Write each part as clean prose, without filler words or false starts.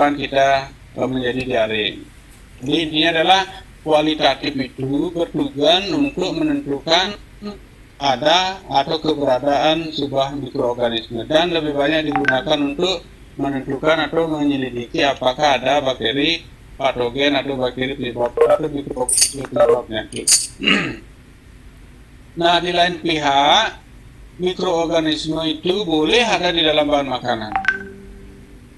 kapan kita menjadi daring. Jadi intinya adalah kualitatif itu bertujuan untuk menentukan ada atau keberadaan sebuah mikroorganisme, dan lebih banyak digunakan untuk menentukan atau menyelidiki apakah ada bakteri patogen atau bakteri penyebab atau penyebab penyakit. Nah, di lain pihak, mikroorganisme itu boleh ada di dalam bahan makanan.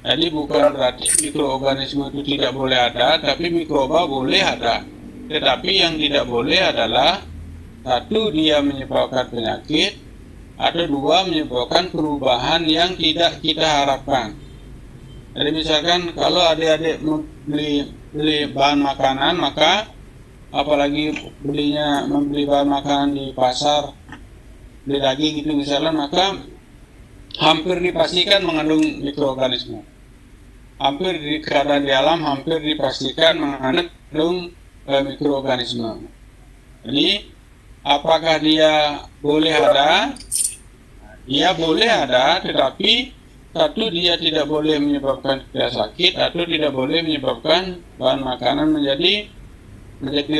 Jadi bukan berarti mikroorganisme itu tidak boleh ada, tapi mikroba boleh ada. Tetapi yang tidak boleh adalah satu, dia menyebabkan penyakit, atau dua, menyebabkan perubahan yang tidak kita harapkan. Jadi misalkan kalau adik-adik membeli bahan makanan, maka apalagi membeli bahan makanan di pasar, beli daging gitu misalnya, maka hampir dipastikan mengandung mikroorganisme. Hampir di keadaan di alam hampir dipastikan mengandung mikroorganisme. Jadi apakah dia boleh ada? Dia boleh ada, tetapi satu, dia tidak boleh menyebabkan kita sakit, atau tidak boleh menyebabkan bahan makanan menjadi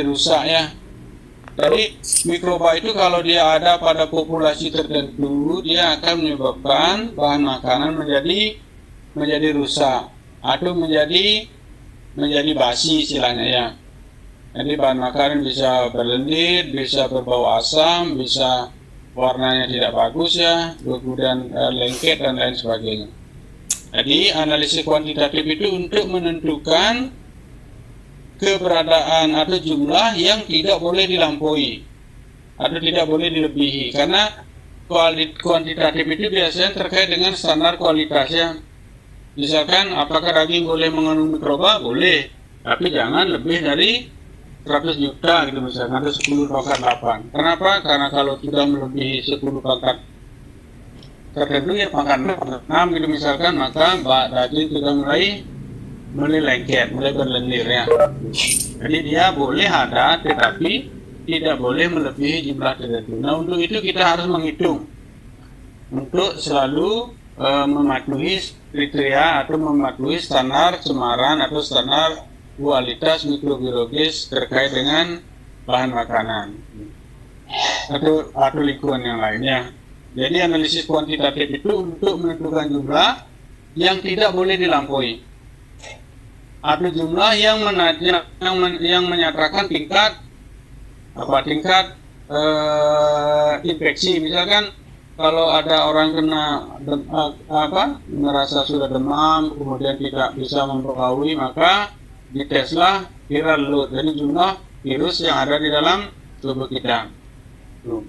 rusak ya. Jadi mikroba itu kalau dia ada pada populasi tertentu, dia akan menyebabkan bahan makanan menjadi rusak atau menjadi basi istilahnya ya. Jadi bahan makanan bisa berlendir, bisa berbau asam, bisa warnanya tidak bagus ya, kemudian lengket dan lain sebagainya. Jadi analisis kuantitatif itu untuk menentukan keberadaan atau jumlah yang tidak boleh dilampaui atau tidak boleh dilebihi, karena kuantitatif itu biasanya terkait dengan standar kualitasnya. Misalkan apakah daging boleh mengandung mikroba? Boleh, tapi jangan lebih dari 100 juta gitu misalkan, atau 10 pangkat 8. Kenapa? Karena kalau sudah melebihi 10 pangkat tertentu ya, pangkat 6 gitu misalkan, maka daging sudah mulai lengket, mulai berlendir ya. Jadi dia boleh ada, tetapi tidak boleh melebihi jumlah tertentu. Nah, untuk itu kita harus menghitung untuk selalu mematuhi kriteria atau mematuhi standar cemaran atau standar kualitas mikrobiologis terkait dengan bahan makanan atau lingkungan yang lainnya. Jadi analisis kuantitatif itu untuk menentukan jumlah yang tidak boleh dilampaui atau jumlah yang menyatakan tingkat infeksi. Misalkan kalau ada orang merasa sudah demam, kemudian tidak bisa mempengaruhi, maka diteslah viral load, jadi jumlah virus yang ada di dalam tubuh kita.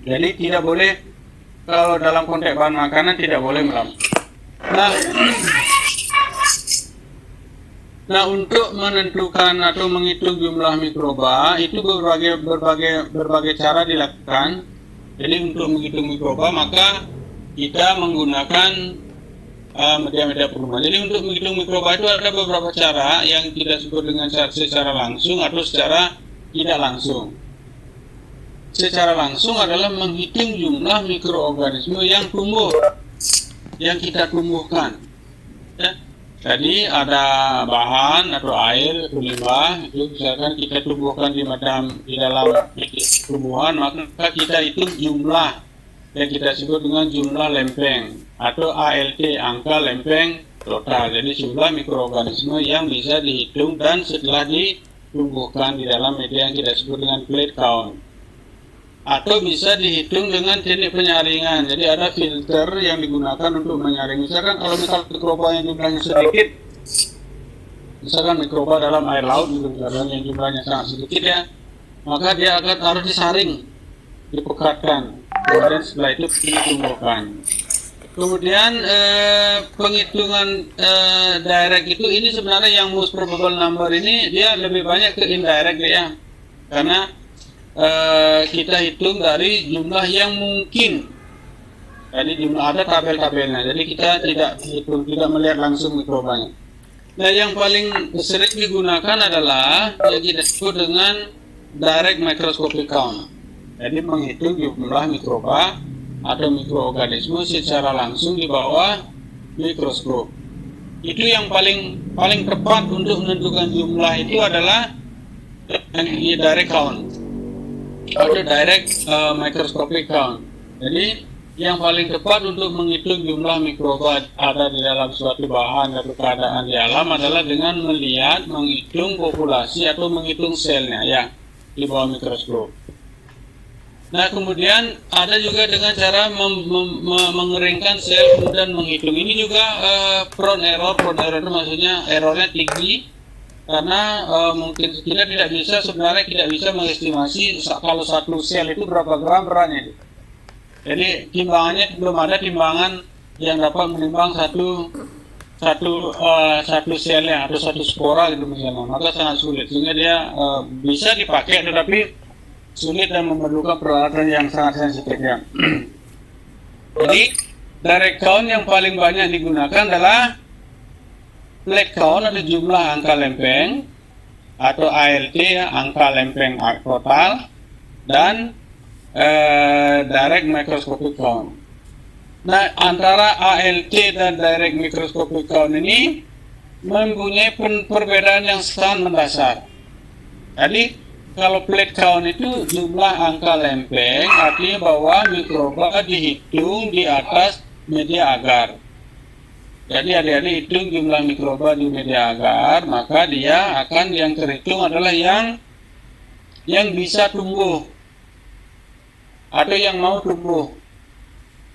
Jadi tidak boleh, kalau dalam konteks bahan makanan tidak boleh melampaui. Nah, untuk menentukan atau menghitung jumlah mikroba itu berbagai cara dilakukan. Jadi untuk menghitung mikroba maka kita menggunakan media-media perumahan. Jadi untuk menghitung mikroba itu ada beberapa cara yang kita sebut dengan secara langsung atau secara tidak langsung. Secara langsung adalah menghitung jumlah mikroorganisme yang tumbuh, yang kita tumbuhkan. Ya. Jadi ada bahan atau air atau limbah itu misalkan kita tumbuhkan di dalam tumbuhan, maka kita hitung jumlah yang kita sebut dengan jumlah lempeng atau ALT, angka lempeng total. Jadi jumlah mikroorganisme yang bisa dihitung dan setelah ditumbuhkan di dalam media yang kita sebut dengan plate count. Atau bisa dihitung dengan teknik penyaringan. Jadi ada filter yang digunakan untuk menyaring. Misalkan kalau mikroba yang jumlahnya sedikit, misalkan mikroba dalam air laut misalkan yang jumlahnya sangat sedikit ya, maka dia akan harus disaring, dipekatkan. Kemudian setelah itu ditumbuhkan. Kemudian penghitungan direct itu, ini sebenarnya yang most probable number ini dia lebih banyak ke indirect ya, karena kita hitung dari jumlah yang mungkin. Jadi jumlah ada tabel-tabelnya. Jadi kita tidak melihat langsung mikrobanya. Nah, yang paling sering digunakan adalah yang kita sebut dengan direct microscopic count. Jadi menghitung jumlah mikroba atau mikroorganisme secara langsung di bawah mikroskop. itu yang paling paling tepat untuk menentukan jumlah itu adalah direct count atau direct microscopic count. Jadi yang paling tepat untuk menghitung jumlah mikroba ada di dalam suatu bahan atau keadaan di alam adalah dengan melihat, menghitung populasi atau menghitung selnya ya di bawah mikroskop. Nah, kemudian ada juga dengan cara mengeringkan sel kemudian menghitung. Ini juga prone error itu maksudnya errornya tinggi karena mungkin kita tidak bisa mengestimasi kalau satu sel itu berapa gram beratnya. Jadi timbangannya belum ada timbangan yang dapat menimbang satu selnya atau satu spora gitu misalnya, maka sangat sulit sehingga dia bisa dipakai tetapi sulit dan memerlukan peralatan yang sangat sensitif ya. Jadi direct count yang paling banyak digunakan adalah plate count atau jumlah angka lempeng atau ALT ya, angka lempeng total, dan direct microscopic count. Nah, antara ALT dan direct microscopic count ini mempunyai perbedaan yang sangat mendasar. Jadi kalau plate count itu jumlah angka lempeng, artinya bahwa mikroba dihitung di atas media agar. Jadi adik-adik hitung jumlah mikroba di media agar, maka dia akan yang terhitung adalah yang bisa tumbuh atau yang mau tumbuh.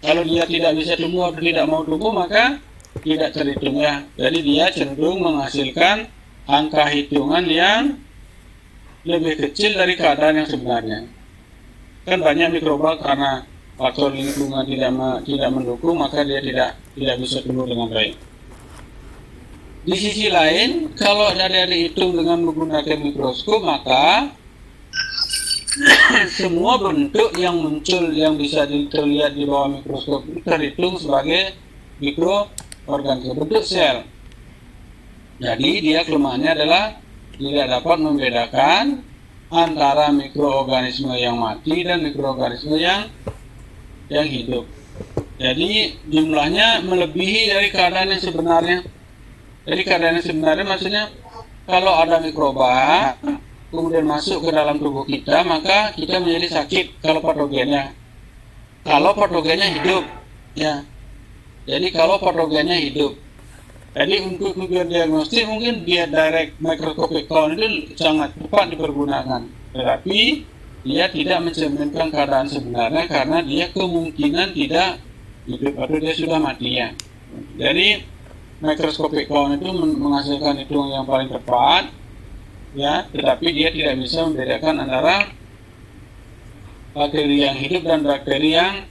Kalau dia tidak bisa tumbuh atau tidak mau tumbuh, maka tidak terhitung ya. Jadi dia cenderung menghasilkan angka hitungan yang lebih kecil dari keadaan yang sebenarnya. Kan banyak mikroba karena faktor lingkungan tidak mendukung, maka dia tidak bisa tumbuh dengan baik. Di sisi lain, kalau ada dihitung dengan menggunakan mikroskop, maka semua bentuk yang muncul yang bisa terlihat di bawah mikroskop itu terhitung sebagai mikroorganisme, bentuk sel. Jadi dia kelemahannya adalah tidak dapat membedakan antara mikroorganisme yang mati dan mikroorganisme yang hidup. Jadi jumlahnya melebihi dari keadaan yang sebenarnya. Jadi keadaan yang sebenarnya maksudnya kalau ada mikroba kemudian masuk ke dalam tubuh kita, maka kita menjadi sakit kalau patogennya. Kalau patogennya hidup, ya. Jadi kalau patogennya hidup. Jadi untuk tujuan diagnostik mungkin dia direct microscopic count itu sangat cepat dipergunakan, tetapi dia tidak mencerminkan keadaan sebenarnya karena dia kemungkinan tidak hidup atau dia sudah mati ya. Jadi microscopic count itu menghasilkan hitungan yang paling tepat ya, tetapi dia tidak bisa membedakan antara bakteri yang hidup dan bakteri yang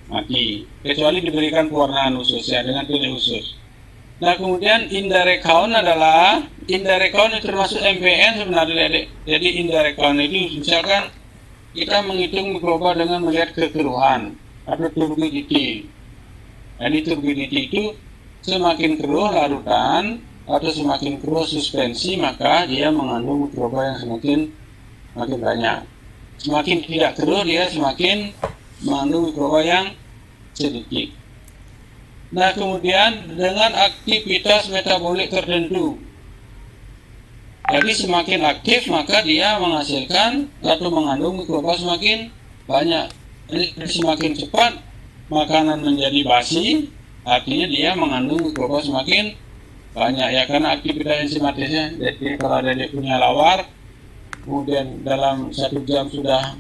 mati, kecuali diberikan pewarnaan khusus ya dengan pilih khusus. Nah, kemudian indirect count itu termasuk MPN sebenarnya. Jadi indirect count itu misalkan kita menghitung mikroba dengan melihat kekeruhan atau turbidity. Jadi turbidity itu semakin keruh larutan atau semakin keruh suspensi, maka dia mengandung mikroba yang semakin banyak. Semakin tidak keruh dia semakin mengandung mikroba yang sedikit. Nah, kemudian dengan aktivitas metabolik tertentu. Jadi semakin aktif maka dia menghasilkan atau mengandung mikroba semakin banyak. Jadi semakin cepat makanan menjadi basi, artinya dia mengandung mikroba semakin banyak ya, karena aktivitas enzimatisnya. Jadi kalau ada dia punya lawar, kemudian dalam 1 jam sudah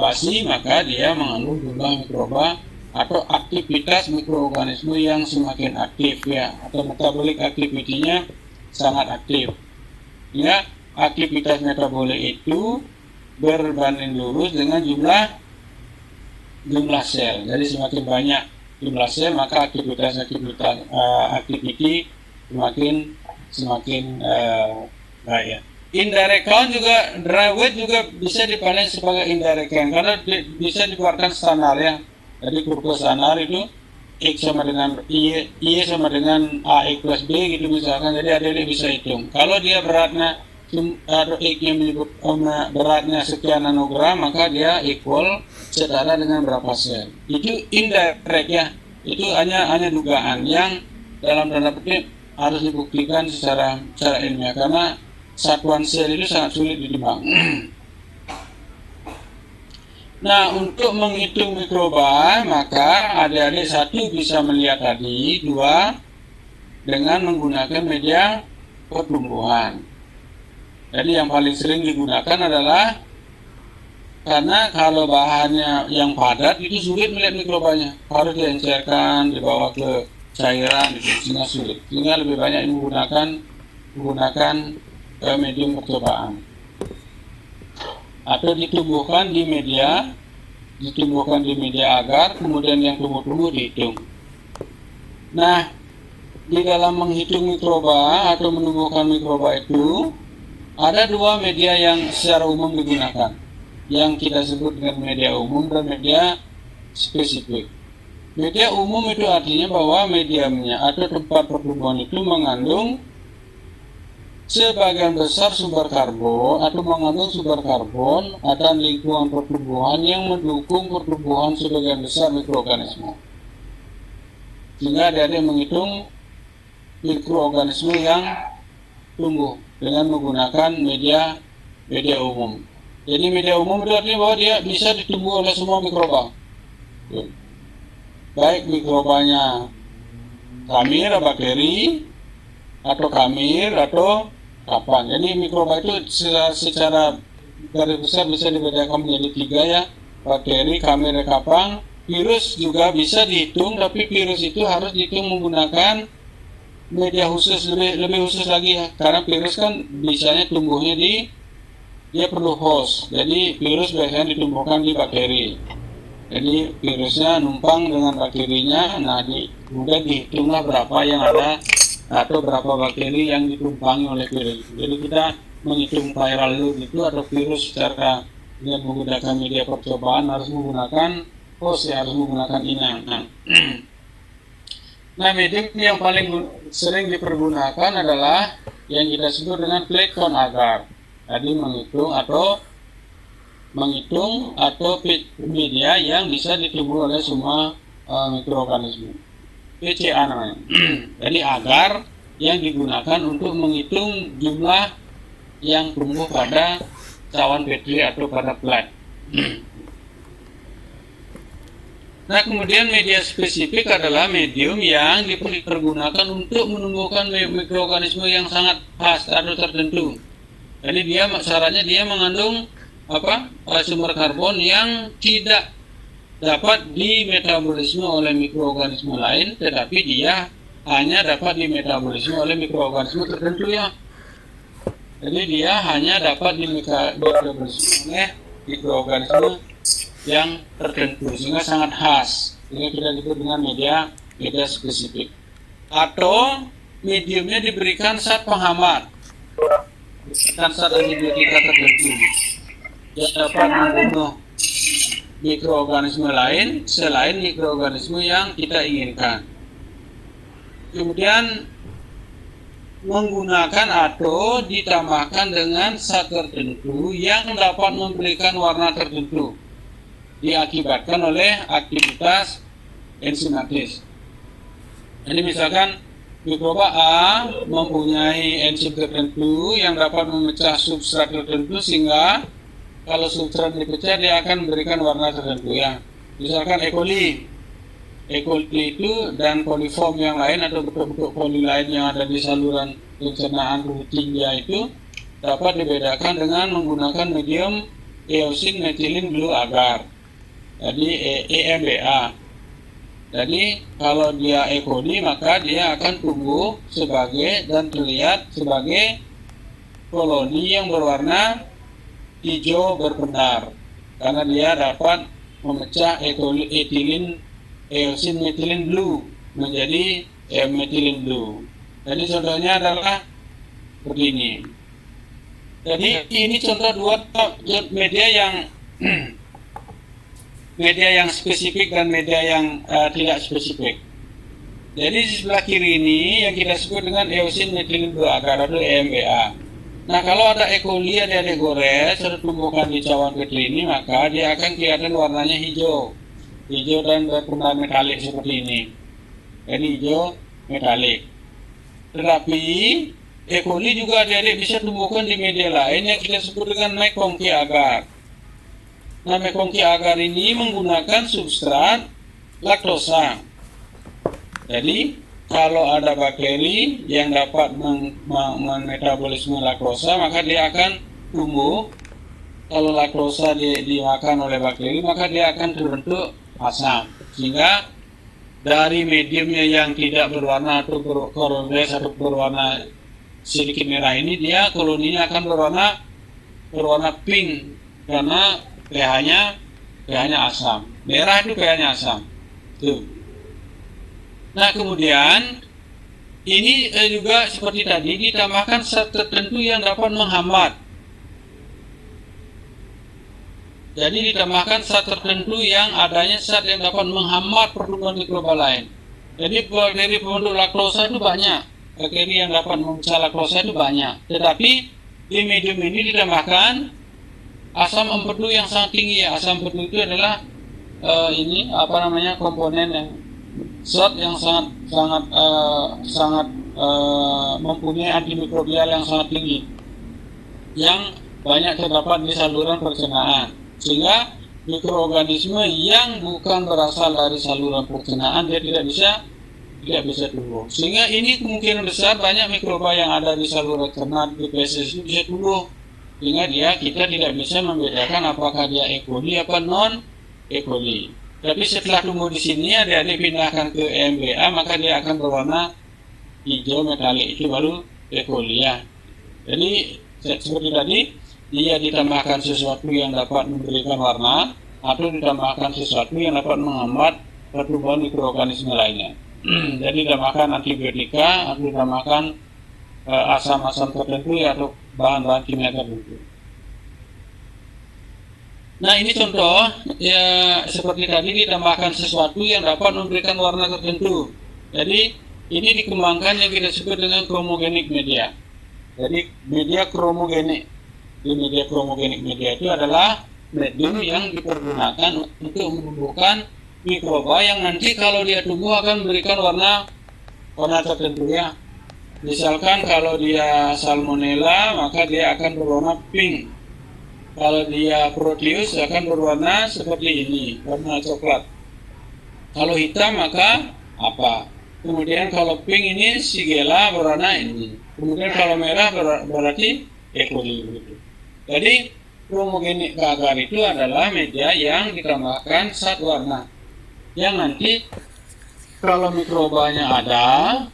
basi, maka dia mengandung jumlah mikroba atau aktivitas mikroorganisme yang semakin aktif ya, atau metabolik aktivitinya sangat aktif ya. Aktivitas metabolik itu berbanding lurus dengan jumlah sel. Jadi semakin banyak jumlah sel maka aktivitas activity semakin baik ya. Indirect count juga, dry weight juga bisa dipandang sebagai indirect count karena bisa dikeluarkan standar ya. Jadi kurva standar itu X sama dengan Y sama dengan AX plus B gitu misalkan. Jadi adik bisa hitung. Kalau dia beratnya atau X-nya beratnya sekian nanogram, maka dia equal setara dengan berapa sel. Itu indirect ya. Itu hanya dugaan. Yang dalam tanda petik harus dibuktikan secara ilmiah karena satuan sel itu sangat sulit ditimbang. Nah, untuk menghitung mikroba, maka adik-adik satu bisa melihat tadi, dua dengan menggunakan media pertumbuhan. Jadi yang paling sering digunakan adalah karena kalau bahannya yang padat itu sulit melihat mikrobanya, harus diencerkan, dibawa ke cairan, itu sehingga sulit. Sehingga lebih banyak menggunakan medium percobaan atau ditumbuhkan di media agar kemudian yang tumbuh dihitung. Nah, di dalam menghitung mikroba atau menumbuhkan mikroba itu ada dua media yang secara umum digunakan, yang kita sebut dengan media umum dan media spesifik. Media umum itu artinya bahwa mediumnya atau tempat pertumbuhan itu mengandung sebagian besar sumber karbon atau mengandung sumber karbon dan lingkungan pertumbuhan yang mendukung pertumbuhan sebagian besar mikroorganisme. Sehingga adik-adik menghitung mikroorganisme yang tumbuh dengan menggunakan media umum. Jadi media umum itu artinya bahwa dia bisa ditumbuh oleh semua mikroba. Baik mikrobanya kamir, bakteri, atau kamir, atau kapang. Jadi mikroba itu secara garis besar bisa dibedakan menjadi tiga ya, bakteri, kamir, dan kapang. Virus juga bisa dihitung, tapi virus itu harus dihitung menggunakan media khusus, lebih khusus lagi ya, karena virus kan bisanya tumbuhnya dia perlu host. Jadi virus biasanya ditumbuhkan di bakteri. Jadi virusnya numpang dengan bakterinya, nah kemudian dihitunglah berapa yang ada atau berapa bakteri yang ditumpangi oleh virus. Jadi kita menghitung viral load itu atau virus secara dengan menggunakan media percobaan harus menggunakan host, harus menggunakan inang. Nah, medium yang paling sering dipergunakan adalah yang kita sebut dengan plate count agar. Jadi menghitung atau media yang bisa ditumbuh oleh semua mikroorganisme. PCA namanya. Jadi agar yang digunakan untuk menghitung jumlah yang tumbuh pada cawan petri atau pada plate. Nah, kemudian media spesifik adalah medium yang dipergunakan untuk menumbuhkan mikroorganisme yang sangat khas atau tertentu. Jadi syaratnya dia mengandung sumber karbon yang tidak dapat dimetabolisme oleh mikroorganisme lain, tetapi dia hanya dapat dimetabolisme oleh mikroorganisme tertentu ya. Jadi dia hanya dapat dimetabolisme oleh mikroorganisme yang tertentu, sehingga sangat khas. Ini kita sebut dengan media spesifik. Atau mediumnya diberikan zat penghambat, bukan zat antibiotika tertentu yang dapat membunuh mikroorganisme lain selain mikroorganisme yang kita inginkan. Kemudian menggunakan atau ditambahkan dengan zat tertentu yang dapat memberikan warna tertentu diakibatkan oleh aktivitas enzimatis. Jadi misalkan mikroba A mempunyai enzim tertentu yang dapat memecah substrat tertentu sehingga kalau substrat dipecah dia akan memberikan warna tertentu ya. Misalkan E. coli itu dan coliform yang lain atau bentuk-bentuk coli lain yang ada di saluran pencernaan rutin dia itu dapat dibedakan dengan menggunakan medium eosin methylene blue agar. Jadi EMBA. Jadi kalau dia E. coli maka dia akan tumbuh sebagai dan terlihat sebagai koloni yang berwarna hijau berpendar karena dia dapat memecah ethylene eosin methylene blue menjadi methylene blue. Jadi contohnya adalah seperti ini. Jadi ini contoh dua media yang spesifik dan media yang tidak spesifik. Jadi di sebelah kiri ini yang kita sebut dengan eosin methylene blue agar atau EMBA. Nah, kalau ada E. coli ada gores atau tumbuhan di cawan petri ini, maka dia akan kelihatan warnanya hijau dan berpendar metalik seperti ini. Jadi hijau metalik. Tetapi E. coli juga adik-adik bisa tumbuhkan di media lain yang kita sebut dengan McConkey agar. Nah, McConkey agar ini menggunakan substrat laktosa. Jadi, kalau ada bakteri yang dapat memetabolisme laktosa, maka dia akan tumbuh. Kalau laktosa dimakan oleh bakteri, maka dia akan terbentuk asam. Sehingga dari mediumnya yang tidak berwarna atau kolores atau berwarna sedikit merah ini, dia koloninya akan berwarna pink karena pH-nya asam. Merah itu pH-nya asam. Tuh. Nah, kemudian ini juga seperti tadi ditambahkan zat tertentu yang dapat menghambat. Jadi ditambahkan zat tertentu yang adanya zat yang dapat menghambat pertumbuhan mikroba lain. Jadi bakteri pembentuk laktosa itu banyak. Bakteri yang dapat memecah laktosa itu banyak. Tetapi di medium ini ditambahkan asam empedu yang sangat tinggi. Asam empedu itu adalah komponen yang zat yang sangat mempunyai antimikrobial yang sangat tinggi, yang banyak terdapat di saluran pencernaan. Sehingga mikroorganisme yang bukan berasal dari saluran pencernaan dia tidak bisa tumbuh. Sehingga ini kemungkinan besar banyak mikroba yang ada di saluran cerna di feses itu bisa tumbuh. Sehingga kita tidak bisa membedakan apakah dia E. coli apa non E. coli. Tapi setelah tumbuh di sini adik-adik pindahkan ke EMBA, maka dia akan berwarna hijau metalik, itu baru E. coli ya. Jadi seperti tadi, dia ditambahkan sesuatu yang dapat memberikan warna atau ditambahkan sesuatu yang dapat menghambat pertumbuhan mikroorganisme lainnya. Jadi ditambahkan antibiotika atau ditambahkan asam-asam tertentu atau bahan-bahan kimia tertentu. Nah, ini contoh ya, seperti tadi ditambahkan sesuatu yang dapat memberikan warna tertentu. Jadi ini dikembangkan yang kita sebut dengan chromogenik media. Jadi media chromogenik. Di media chromogenik media itu adalah medium yang dipergunakan untuk menumbuhkan mikroba yang nanti kalau dia tumbuh akan memberikan warna tertentu ya. Misalkan kalau dia salmonella, maka dia akan berwarna pink. Kalau dia proteus akan berwarna seperti ini, warna coklat. Kalau hitam maka apa? Kemudian kalau pink ini Shigella berwarna ini. Kemudian kalau merah berarti E. coli begitu. Jadi chromogenik agar itu adalah media yang ditambahkan zat warna. Yang nanti kalau mikrobanya ada,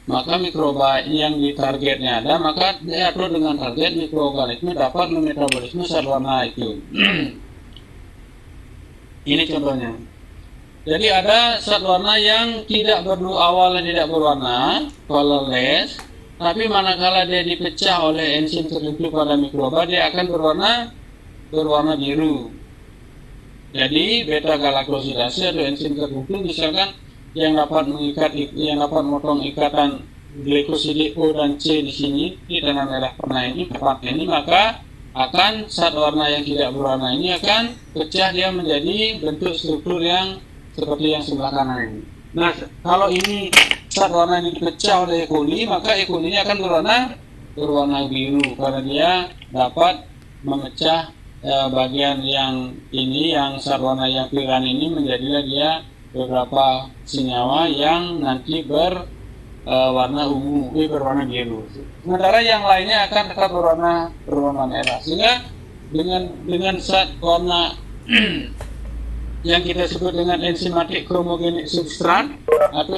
maka mikroba yang ditargetnya ada, maka dia atau dengan target mikroorganisme dapat memetabolisme zat warna itu. Ini contohnya. Jadi ada zat warna yang awalnya tidak berwarna, colorless, tapi manakala dia dipecah oleh enzim tertentu pada mikroba, dia akan berwarna biru. Jadi beta galaktosidase atau enzim tertentu misalkan yang dapat memotong ikatan glikosida O dan C di sini di tanah merah pernah ini maka akan zat warna yang tidak berwarna ini akan pecah dia menjadi bentuk struktur yang seperti yang sebelah kanan ini. Nah, kalau ini zat warna ini dipecah oleh E. coli, maka E. coli ini akan berwarna biru karena dia dapat memecah bagian yang zat warna yang piran ini menjadilah dia beberapa senyawa yang nanti berwarna ungu, berwarna biru. Sementara yang lainnya akan tetap berwarna merah. Sehingga dengan zat warna yang kita sebut dengan enzimatic chromogenik substrat atau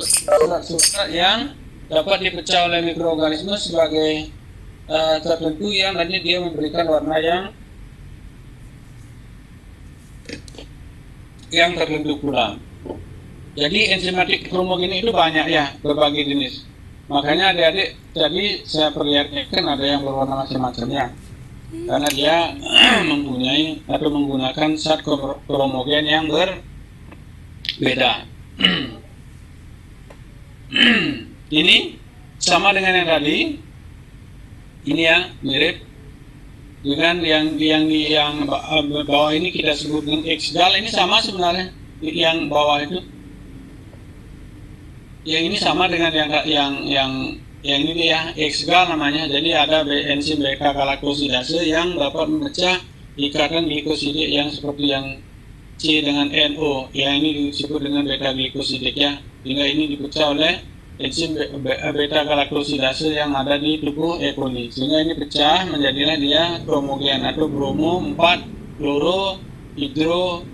substrat yang dapat dipecah oleh mikroorganisme sebagai tertentu yang nanti dia memberikan warna yang tertentu pula. Jadi enzimatic chromogenik itu banyak ya, berbagai jenis. Makanya adik-adik tadi saya perlihatkan ada yang berwarna macam-macam ya. Karena dia mempunyai atau menggunakan zat kromogen yang berbeda. Ini sama dengan yang tadi. Ini yang mirip dengan yang bawah ini kita sebut dengan X-gal. Ini sama sebenarnya yang bawah itu. yang ini sama dengan yang ini dia X-gal namanya. Jadi ada enzim beta galaktosidase yang dapat memecah ikatan glikosidik yang seperti yang C dengan NO, yang ini disebut dengan beta glikosidik ya. Sehingga ini dipecah oleh enzim beta galaktosidase yang ada di tubuh E. coli. Sehingga ini pecah menjadilah dia kromogen atau bromo 4 kloro hidro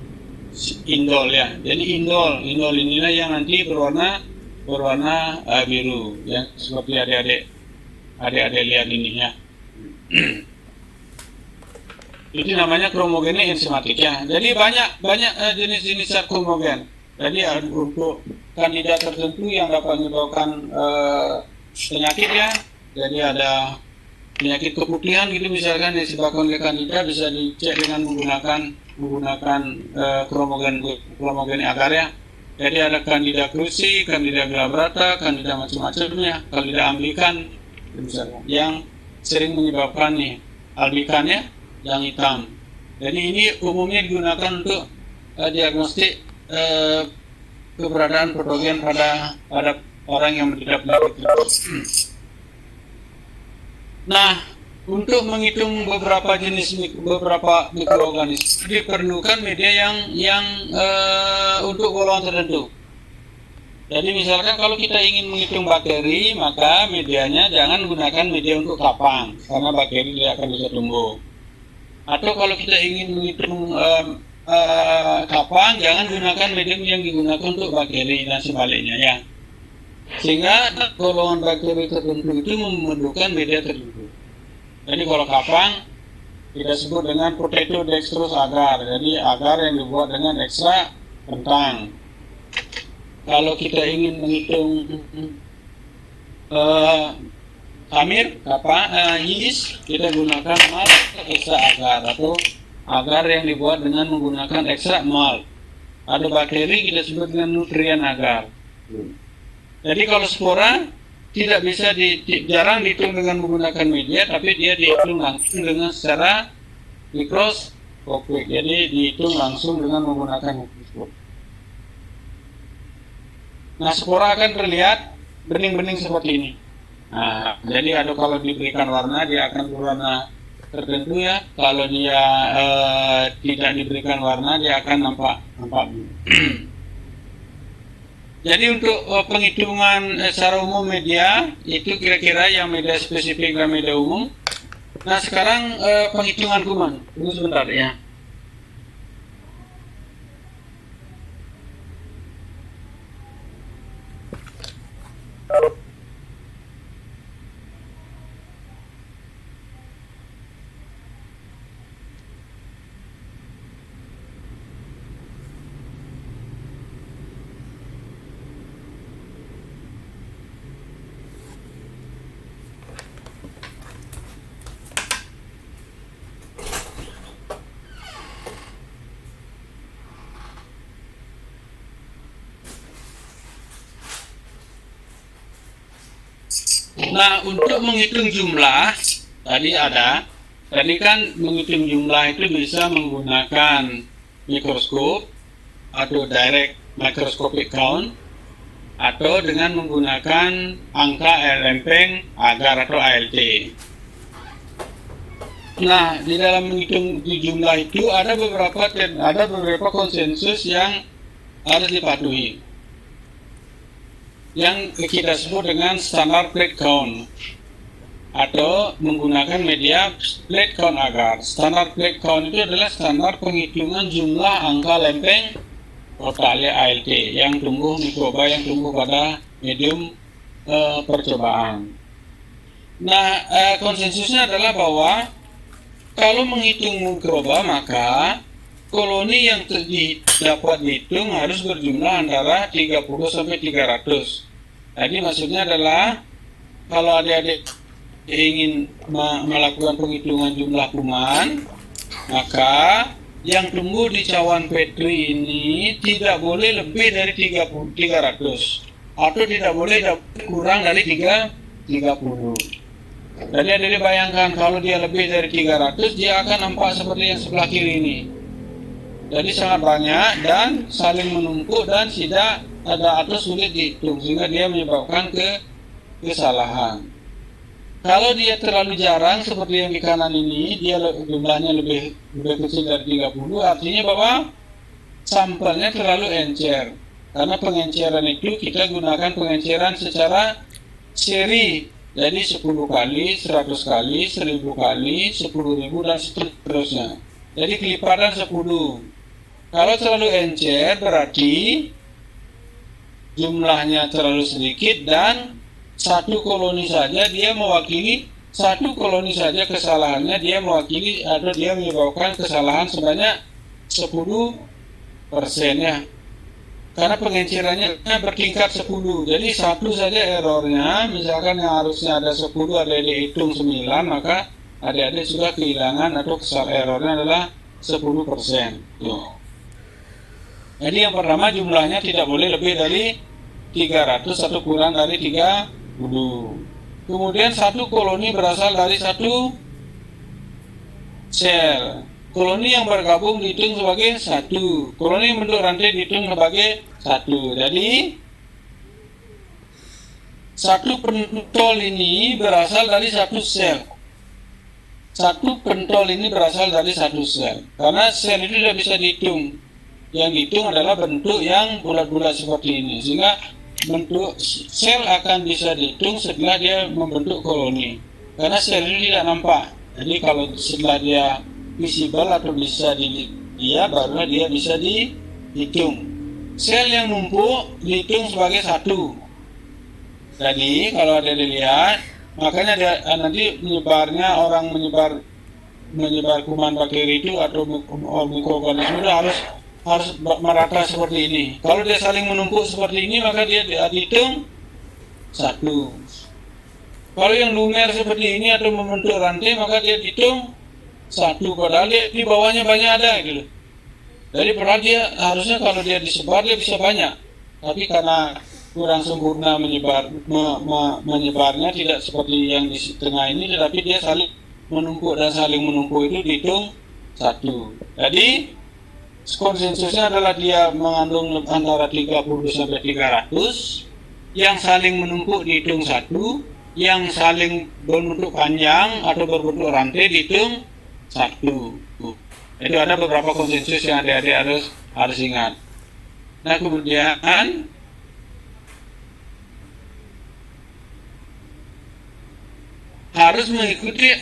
indol ya. Jadi indol inilah yang nanti berwarna biru ya, seperti adik-adik lihat ini ya. Itu namanya kromogen enzimatik ya. Jadi banyak jenis-jenis zat kromogen. Jadi untuk kandidat tertentu yang dapat menyebabkan penyakit ya. Jadi ada penyakit keputihan gitu misalkan yang disebabkan oleh kandidat, bisa dicek dengan menggunakan kromogen agar ya. Jadi ada kandida cruzi, kandida glabrata, kandida macam-macamnya, kandida amblikan misalkan, yang sering menyebabkan nih albikannya yang hitam. Jadi ini umumnya digunakan untuk diagnostik keberadaan patogen pada orang yang menderita penyakit. Nah, untuk menghitung beberapa mikroorganisme diperlukan media yang untuk golongan tertentu. Jadi misalkan kalau kita ingin menghitung bakteri, maka medianya jangan gunakan media untuk kapang, karena bakteri tidak akan bisa tumbuh. Atau kalau kita ingin menghitung kapang, jangan gunakan medium yang digunakan untuk bakteri dan sebaliknya ya. Sehingga golongan bakteri tertentu itu memerlukan media tertentu. Jadi kalau kapang kita sebut dengan potato dextrose agar, jadi agar yang dibuat dengan ekstrak kentang. Kalau kita ingin menghitung yeast, kita gunakan malt ekstrak agar atau agar yang dibuat dengan menggunakan ekstrak malt. Ada bakteri kita sebut dengan nutrien agar. Jadi kalau spora tidak bisa jarang dihitung dengan menggunakan media, tapi dia dihitung langsung dengan secara mikroskopik. Jadi dihitung langsung dengan menggunakan mikroskop. Nah, spora akan terlihat bening-bening seperti ini. Nah, jadi kalau diberikan warna, dia akan berwarna tertentu ya. Kalau dia tidak diberikan warna, dia akan nampak biru. Jadi untuk penghitungan secara umum media itu kira-kira yang media spesifik dan media umum. Nah sekarang penghitungan kuman. Tunggu sebentar ya. Nah, untuk menghitung jumlah, tadi kan menghitung jumlah itu bisa menggunakan mikroskop atau direct microscopic count, atau dengan menggunakan angka lempeng agar atau ALT. Nah, di dalam menghitung jumlah itu ada beberapa konsensus yang harus dipatuhi, yang kita sebut dengan standar plate count atau menggunakan media plate count agar. Standar plate count itu adalah standar penghitungan jumlah angka lempeng totalnya ALT yang tumbuh mikroba yang tumbuh pada medium percobaan. Nah, konsensusnya adalah bahwa kalau menghitung mikroba, maka koloni yang dapat dihitung harus berjumlah antara 30 sampai 300. Jadi maksudnya adalah kalau adik-adik ingin melakukan penghitungan jumlah kuman, maka yang tumbuh di cawan Petri ini tidak boleh lebih dari 300 atau tidak boleh kurang dari 30. Jadi adik-adik bayangkan kalau dia lebih dari 300, dia akan nampak seperti yang sebelah kiri ini. Jadi sangat banyak dan saling menumpuk dan tidak ada atau sulit dihitung sehingga dia menyebabkan kesalahan. Kalau dia terlalu jarang seperti yang di kanan ini, dia jumlahnya lebih kecil dari 30, artinya bahwa sampelnya terlalu encer. Karena pengenceran itu kita gunakan pengenceran secara seri. Jadi 10 kali, 100 kali, 1000 kali, 10.000 dan seterusnya. Jadi kelipatan 10. Kalau terlalu encer berarti jumlahnya terlalu sedikit dan satu koloni saja dia mewakili, satu koloni saja kesalahannya dia mewakili atau dia menyebabkan kesalahan sebanyak 10% ya. Karena pengencerannya bertingkat 10. Jadi satu saja errornya, misalkan yang harusnya ada 10 ada dihitung 9, maka adik-adik sudah kehilangan atau kesalahan errornya adalah 10%. Tuh. Jadi yang pertama jumlahnya tidak boleh lebih dari 300 atau kurang dari 30. Kemudian satu koloni berasal dari satu sel. Koloni yang bergabung dihitung sebagai satu. Koloni yang bentuk rantai dihitung sebagai satu. Jadi satu pentol ini berasal dari satu sel. Satu pentol ini berasal dari satu sel. Karena sel itu tidak bisa dihitung. Yang dihitung adalah bentuk yang bulat-bulat seperti ini. Sehingga bentuk sel akan bisa dihitung setelah dia membentuk koloni. Karena sel ini tidak nampak. Jadi kalau setelah dia visible atau bisa dilihat, barulah dia bisa dihitung. Sel yang numpuk dihitung sebagai satu. Jadi kalau ada dilihat, makanya nanti menyebarnya orang menyebar kuman bakteri itu atau mikroorganisme itu harus merata seperti ini. Kalau dia saling menumpuk seperti ini, maka dia dihitung satu. Kalau yang lumer seperti ini atau membentuk rantai, maka dia dihitung satu. Padahal dia di bawahnya banyak ada gitu. Jadi padahal dia harusnya kalau dia disebar dia bisa banyak. Tapi karena kurang sempurna menyebarnya tidak seperti yang di tengah ini, tetapi dia saling menumpuk dan saling menumpuk itu dihitung satu. Jadi konsensusnya adalah dia mengandung antara 30 sampai 300, yang saling menumpuk dihitung satu, yang saling berbentuk panjang atau berbentuk rantai dihitung satu. Itu ada beberapa konsensus yang adik-adik harus ingat. Nah kemudian harus mengikuti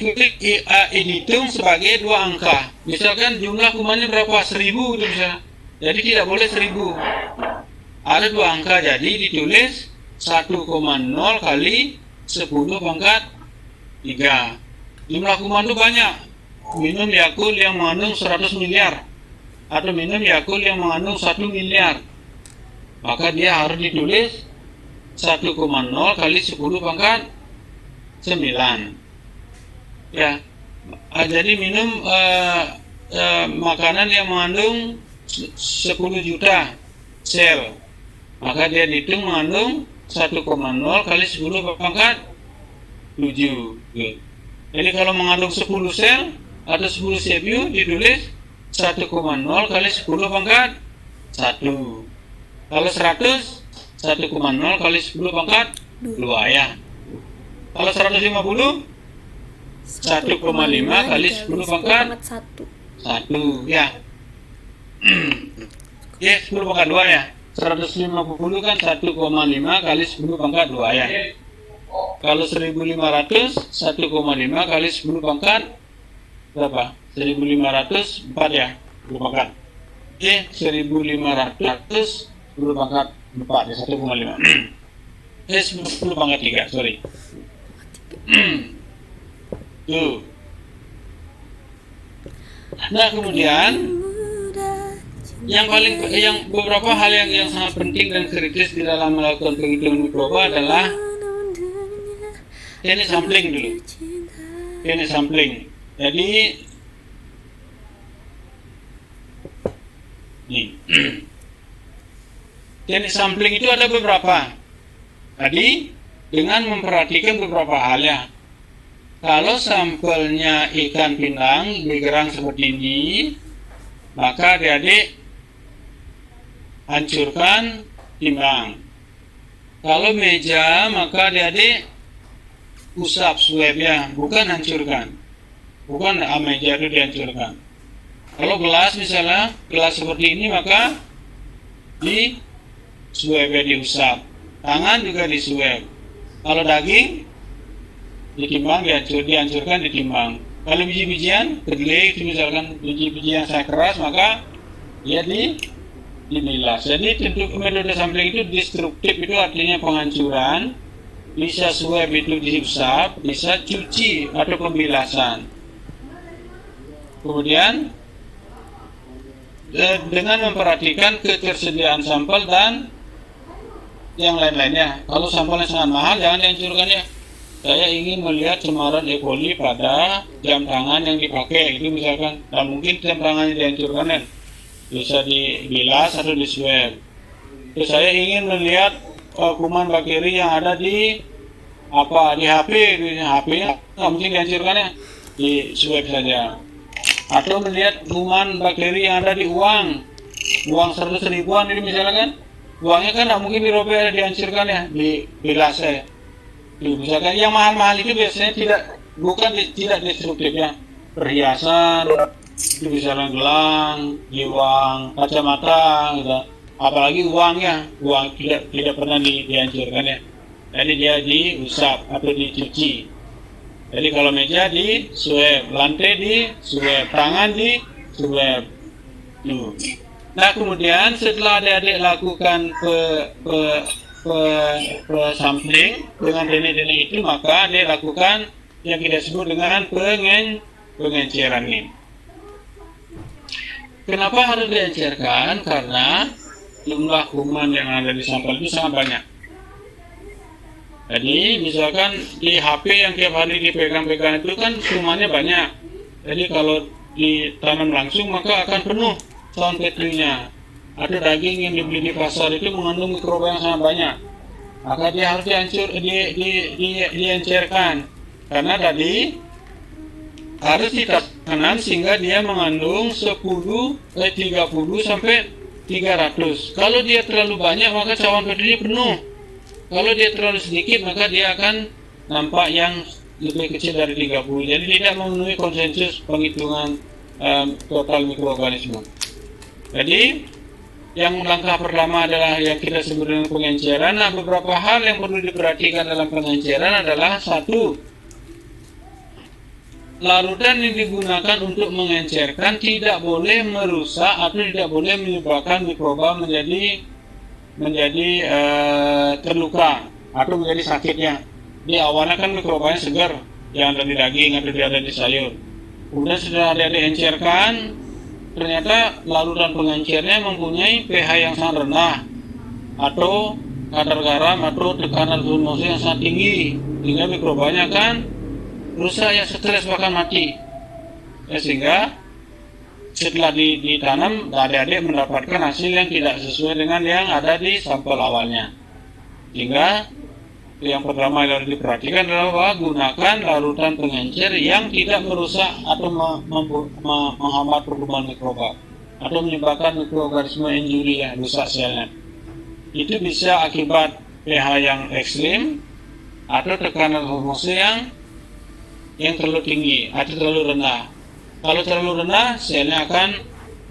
dihitung sebagai dua angka. Misalkan jumlah kumannya berapa? 1000 itu bisa. Jadi tidak boleh 1000. Ada dua angka, jadi ditulis 1,0 kali 10 pangkat 3. Jumlah kuman itu banyak. Minum Yakult yang mengandung 100 miliar atau minum Yakult yang mengandung 1 miliar, maka dia harus ditulis 1,0 kali 10 pangkat 9 ya. Jadi minum makanan yang mengandung 10 juta sel, maka dia dihitung mengandung 1,0 kali 10 pangkat 7. Jadi kalau mengandung 10 sel atau 10 CPU ditulis 1,0 kali 10 pangkat 1. Kalau 100 1,0 kali 10 pangkat 2 ya. Kalau 150 1,5 kali 10 pangkat 1 ya. Ya 10 pangkat 2 ya. 150 kan 1,5 kali 10 pangkat 2 ya. Kalau 1500 1,5 kali 10 pangkat berapa? 1500 4 ya, 10 pangkat. Oke, 1500 10 pangkat 4 ya, 1,5. 10 pangkat 3, sorry. Tuh. Nah, kemudian yang beberapa hal yang sangat penting dan kritis di dalam melakukan penghitungan mikroba adalah ini sampling dulu. Ini sampling. Jadi nih. Teknik sampling itu ada beberapa. Tadi dengan memperhatikan beberapa hal ya. Kalau sampelnya ikan pindang digerang seperti ini, maka adik-adik hancurkan, timbang. Kalau meja, maka adik-adik usap swabnya, bukan hancurkan. Bukan meja itu dihancurkan. Kalau gelas misalnya, gelas seperti ini, maka di swabnya diusap. Tangan juga di swab. Kalau daging, ditimbang, dihancurkan, ditimbang. Kalau biji-bijian, kedelai itu misalkan biji-biji yang sangat keras, maka dia dimilas. Jadi tentu metode sampling itu destruktif, itu artinya penghancuran. Bisa swab itu diusap, bisa cuci atau pembilasan. Kemudian dengan memperhatikan ketersediaan sampel dan yang lain-lainnya. Kalau sampelnya sangat mahal, jangan dihancurkan ya. Saya ingin melihat cemaran E. coli pada jam tangan yang dipakai, itu misalkan, dan mungkin jam tangannya dihancurkan kan, bisa dibilas atau diswab. Terus saya ingin melihat kuman bakteri yang ada di HP nggak mungkin dihancurkan ya, di swab saja. Atau melihat kuman bakteri yang ada di uang 100 ribuan ini misalnya kan, uangnya kan nggak mungkin dirobek, dihancurkan ya, dibilas ya. Misalkan yang mahal-mahal itu biasanya tidak destruktif ya, perhiasan, itu misalnya gelang, giwang, kacamata, gitu. Apalagi uang tidak pernah dihancurkan ya. Jadi dia diusap atau dicuci. Jadi kalau meja di swab, lantai di swab, tangan di swab. Nah kemudian setelah adik-adik lakukan sampling dengan teknik-teknik itu, maka dia lakukan yang kita sebut dengan pengenceran ini. Kenapa harus diencerkan? Karena jumlah kuman yang ada di sampel itu sangat banyak. Jadi misalkan di HP yang tiap hari dipegang-pegang itu kan kumannya banyak. Jadi kalau ditanam langsung maka akan penuh sound factory-nya. Ada daging yang dibeli di pasar itu mengandung mikroba yang sangat banyak, maka dia harus diencerkan karena tadi harus ditanam sehingga dia mengandung 30 sampai 300. Kalau dia terlalu banyak maka cawan factory penuh. Kalau dia terlalu sedikit maka dia akan nampak yang lebih kecil dari 30. Jadi tidak memenuhi konsensus penghitungan total mikroorganisme. Jadi yang langkah pertama adalah yang kita sebut dengan pengenceran. Nah, beberapa hal yang perlu diperhatikan dalam pengenceran adalah: satu, larutan yang digunakan untuk mengencerkan tidak boleh merusak atau tidak boleh menyebabkan mikroba menjadi terluka atau menjadi sakitnya. Di awalnya kan mikrobanya segar, yang ada di daging atau ada di sayur. Kemudian setelah diencerkan, ternyata larutan pengencernya mempunyai pH yang sangat rendah atau kadar garam atau tekanan suhu yang sangat tinggi, sehingga mikrobanya kan rusak ya, stres bahkan mati ya. Sehingga setelah ditanam, adik-adik mendapatkan hasil yang tidak sesuai dengan yang ada di sampel awalnya. Sehingga yang pertama yang harus diperhatikan adalah gunakan larutan pengencer yang tidak merusak atau menghambat pertumbuhan mikroba atau menyebabkan mikroorganisme injuri ya, rusak selnya. Itu bisa akibat pH yang ekstrim atau tekanan hormose yang terlalu tinggi atau terlalu rendah. Kalau terlalu rendah, selnya akan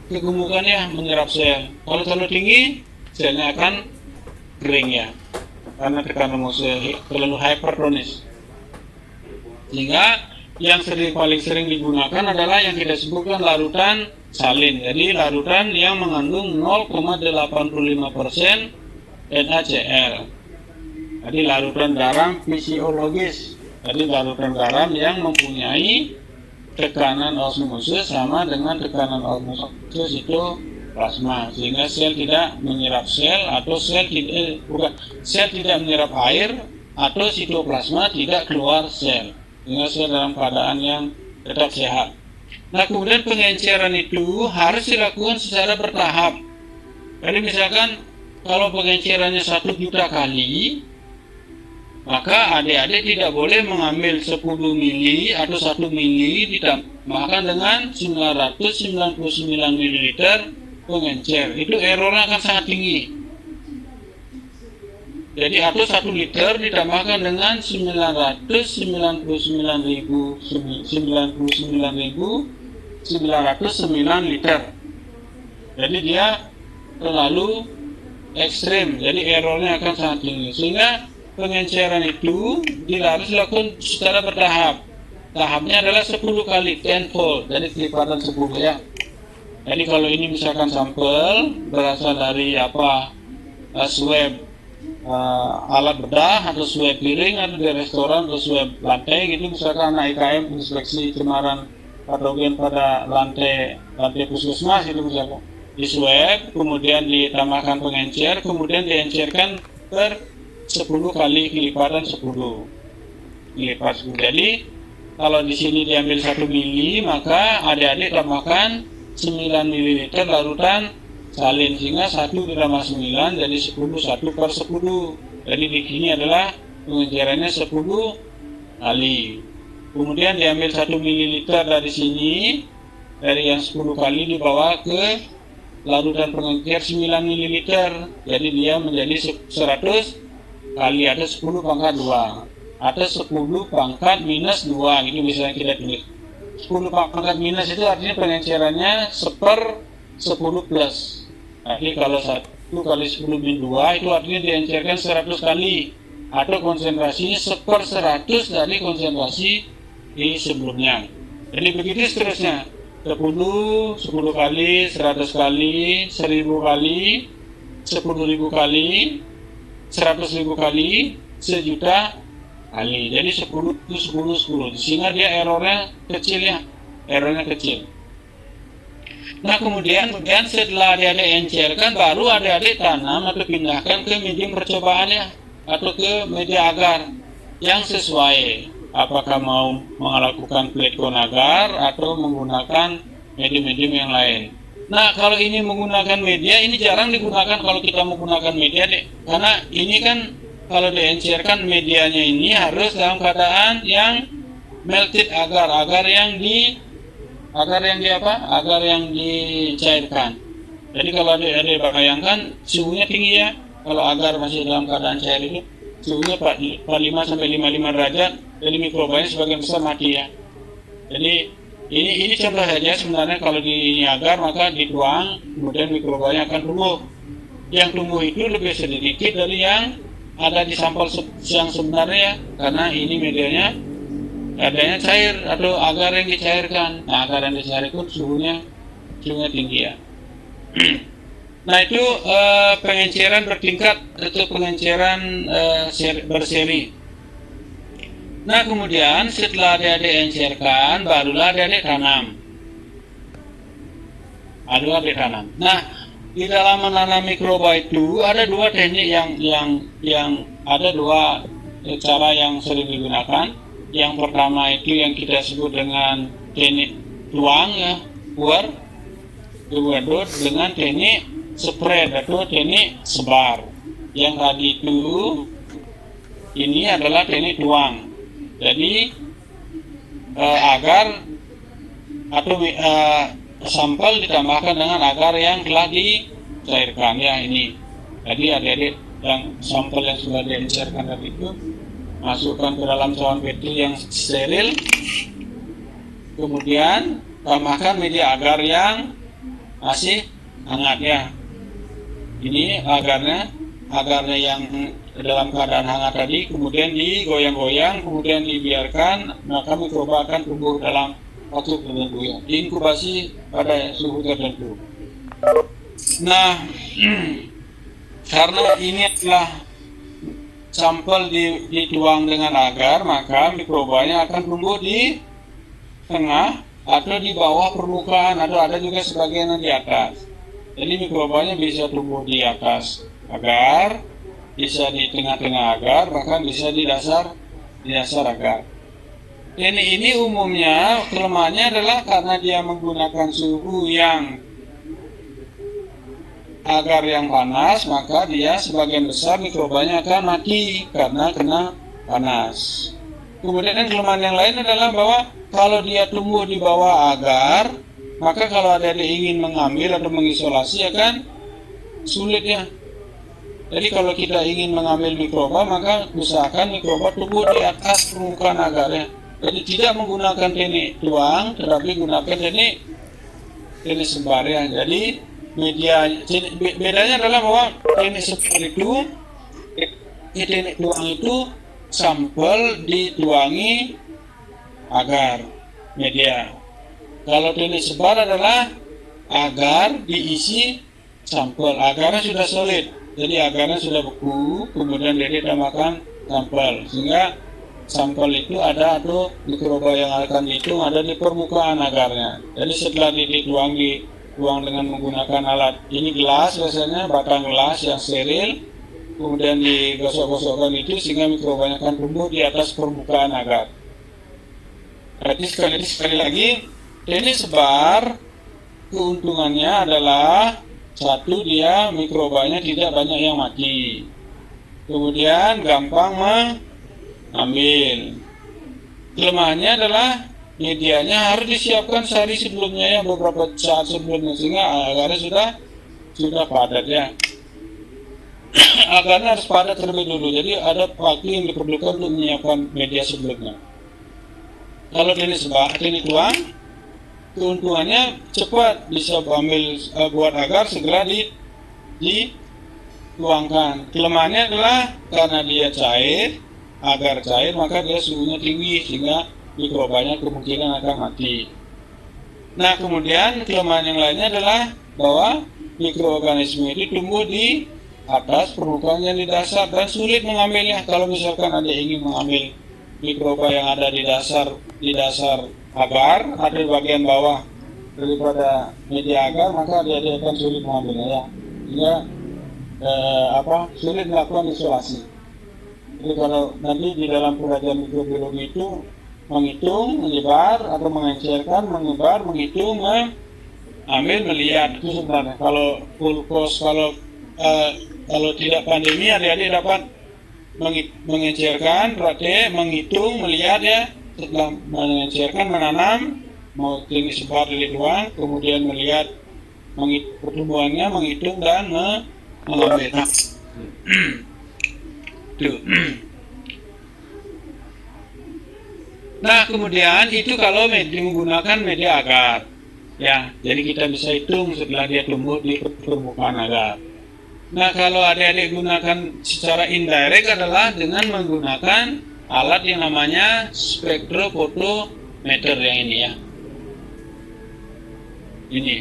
kegemukan ya, menyerap sel. Kalau terlalu tinggi, selnya akan kering ya, karena tekanan hormose terlalu hypertonis. Sehingga yang paling sering digunakan adalah yang kita sebutkan larutan salin. Jadi larutan yang mengandung 0,85% NaCl. Jadi larutan garam fisiologis. Jadi larutan garam yang mempunyai tekanan osmosis sama dengan tekanan osmosis itu plasma, sehingga sel tidak menyerap sel atau sel tidak menyerap air atau sitoplasma tidak keluar sel, sehingga sel dalam keadaan yang tetap sehat. Nah kemudian pengenceran itu harus dilakukan secara bertahap. Jadi misalkan kalau pengencerannya 1 juta kali, maka adik-adik tidak boleh mengambil 10 mili atau 1 mili ditambahkan dengan 999 ml pengencer. Itu errornya akan sangat tinggi. Jadi atau 1 liter ditambahkan dengan 999.909 liter. Jadi dia terlalu ekstrim, jadi errornya akan sangat tinggi. Sehingga pengenceran itu harus dilakukan secara bertahap. Tahapnya adalah 10 kali, tenfold, jadi kelipatan 10 ya. Jadi kalau ini misalkan sampel berasal dari swab alat bedah atau swab piring atau di restoran atau swab lantai gitu, misalkan IKM inspeksi cemaran patogen pada lantai puskesmas itu misalkan di swab, kemudian ditambahkan pengencer, kemudian diencerkan per 10 kali kelipatan 10 lipat. Jadi kalau di sini diambil 1 mili, maka adik-adik tambahkan 9 ml larutan salin, sehingga 1 ditambah 9 jadi 10, 1 per 10. Jadi di sini adalah pengencerannya 10 kali. Kemudian diambil 1 ml dari sini, dari yang 10 kali dibawa ke larutan pengencer 9 ml. Jadi dia menjadi 100 kali ada 10 pangkat 2 atau 10 pangkat minus 2 gitu misalnya kita tulis. 10 pangkat minus itu artinya pengencerannya 1/10 plus. Jadi kalau 1 kali 10 min 2 itu artinya diencerkan 100 kali atau konsentrasinya 1/100 dari konsentrasi di sebelumnya. Jadi begitu seterusnya. 10 kali, 100 kali, 1000 kali, 10.000 kali, 100.000 kali, 1.000.000 kali. Jadi 10, sehingga dia errornya kecil ya, errornya kecil. Nah kemudian setelah adik-adik encerkan, baru adik-adik tanam atau pindahkan ke medium percobaannya atau ke media agar yang sesuai. Apakah mau melakukan pletkon agar atau menggunakan medium-medium yang lain. Nah kalau ini menggunakan media, ini jarang digunakan kalau kita menggunakan media deh. Karena ini kan kalau diencerkan medianya ini harus dalam keadaan yang melted agar yang dicairkan. Jadi kalau adik-adik bayangkan suhunya tinggi ya. Kalau agar masih dalam keadaan cair itu suhunya 45 sampai 55 derajat. Jadi mikrobanya sebagian besar mati ya. Jadi ini contoh saja sebenarnya kalau di agar maka dituang, kemudian mikrobanya akan tumbuh. Yang tumbuh itu lebih sedikit dari yang ada di sampel yang sebenarnya, karena ini medianya adanya cair atau agar yang dicairkan. Nah agar yang dicairkan suhunya tinggi ya. Nah itu pengenceran bertingkat atau pengenceran berseri. Nah kemudian setelah adik-adik encerkan, barulah adik-adik tanam. Nah di dalam menanam mikroba itu ada dua teknik yang ada dua cara yang sering digunakan. Yang pertama itu yang kita sebut dengan teknik tuang ya, pour, kedua dengan teknik spread atau teknik sebar. Yang tadi itu ini adalah teknik tuang. Jadi agar atau sampel ditambahkan dengan agar yang telah dicairkan ya ini. Jadi adik-adik yang sampel yang sudah diencerkan tadi itu masukkan ke dalam cawan PET yang steril, kemudian tambahkan media agar yang masih hangat ya. Ini agarnya yang dalam keadaan hangat tadi, kemudian digoyang-goyang, kemudian dibiarkan, maka mikroba akan tumbuh dalam waktu tertentu ya. Diinkubasi pada suhu tertentu. Nah, karena ini adalah sampel dituang dengan agar, maka mikrobanya akan tumbuh di tengah atau di bawah permukaan, atau ada juga sebagian yang di atas. Jadi mikrobanya bisa tumbuh di atas agar, bisa di tengah-tengah agar, bahkan bisa di dasar agar. Ini umumnya kelemahannya adalah karena dia menggunakan suhu yang agar yang panas, maka dia sebagian besar mikrobanya akan mati karena kena panas. Kemudian kelemahan yang lain adalah bahwa kalau dia tumbuh di bawah agar, maka kalau ada yang ingin mengambil atau mengisolasi akan sulit ya. Jadi kalau kita ingin mengambil mikroba, maka usahakan mikroba tumbuh di atas permukaan agarnya. Jadi tidak menggunakan teknik tuang, tetapi gunakan teknik sebar ya. Jadi bedanya adalah bahwa teknik sebar itu, teknik tuang itu sampel dituangi agar media. Kalau teknik sebar adalah agar diisi sampel. Agarnya sudah solid, jadi agarnya sudah beku, kemudian dia ditambahkan sampel, sehingga sampel itu ada atau mikroba yang akan dihitung ada di permukaan agarnya. Jadi setelah dituang dengan menggunakan alat ini gelas, biasanya batang gelas yang steril, kemudian digosok-gosokkan itu sehingga mikrobanya akan tumbuh di atas permukaan agar. Berarti sekali lagi, teknik sebar keuntungannya adalah satu, dia mikrobanya tidak banyak yang mati, kemudian gampang mengambil. Kelemahannya adalah medianya harus disiapkan sehari sebelumnya ya, beberapa saat sebelumnya, sehingga agarnya sudah padat ya. Agarnya harus padat terlebih dulu, jadi ada waktu yang diperlukan untuk menyiapkan media sebelumnya. Kalau teknik tuang, keuntungannya cepat, bisa buat agar segera dituangkan. Kelemahannya adalah karena dia cair, agar cair maka dia suhunya tinggi sehingga mikrobanya kemungkinan akan mati. Nah, kemudian kelemahan yang lainnya adalah bahwa mikroorganisme itu tumbuh di atas permukaan yang di dasar dan sulit mengambilnya. Kalau misalkan ada ingin mengambil mikroba yang ada di dasar agar, ada di bagian bawah daripada media agar, maka dia akan sulit mengambilnya ya. Sehingga sulit melakukan isolasi. Jadi kalau nanti di dalam pelajaran mikrobiologi itu menghitung, menyebar atau mengencerkan, menyebar, menghitung, mengambil, melihat, itu sebenarnya. Kalau full course, kalau tidak pandemi, adik-adik dapat mengencerkan, praktek, menghitung, melihat ya, setelah mengencerkan, menanam, mau teknik sebar dari tuang, kemudian melihat pertumbuhannya, menghitung dan mengambil. Nah, kemudian itu kalau menggunakan media agar ya, jadi kita bisa hitung setelah dia tumbuh di permukaan agar. Nah, kalau adik-adik gunakan secara indirect adalah dengan menggunakan alat yang namanya spektrofotometer yang ini ya. Ini.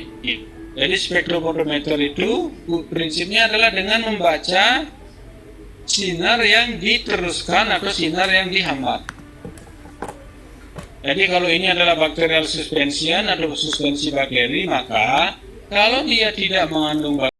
Jadi spektrofotometer itu prinsipnya adalah dengan membaca sinar yang diteruskan atau sinar yang dihambat. Jadi kalau ini adalah bacterial suspension atau suspensi bakteri, maka kalau dia tidak mengandung